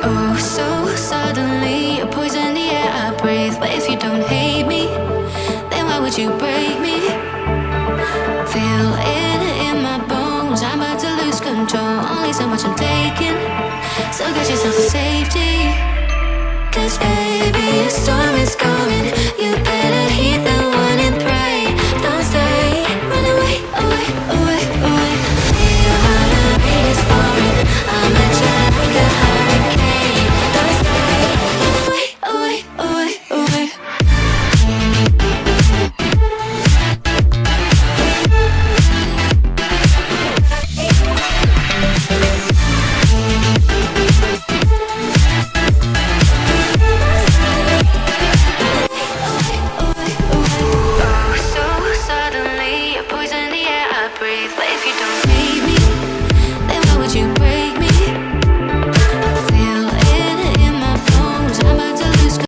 Oh, so suddenly you poison the air I breathe. But if you don't hate me, then why would you break me? Feel it in my bones, I'm about to lose control. Only so much I'm taking, so get yourself a safety. 'Cause baby, a storm is coming. You better heed the warning, pray. Don't stay, run away, away, away, away. Feel how the rain is pouring. I'm a jet like a hurricane. Don't stay, away, away, away, away. Oh, so suddenly you poison the air I breathe. But if you don't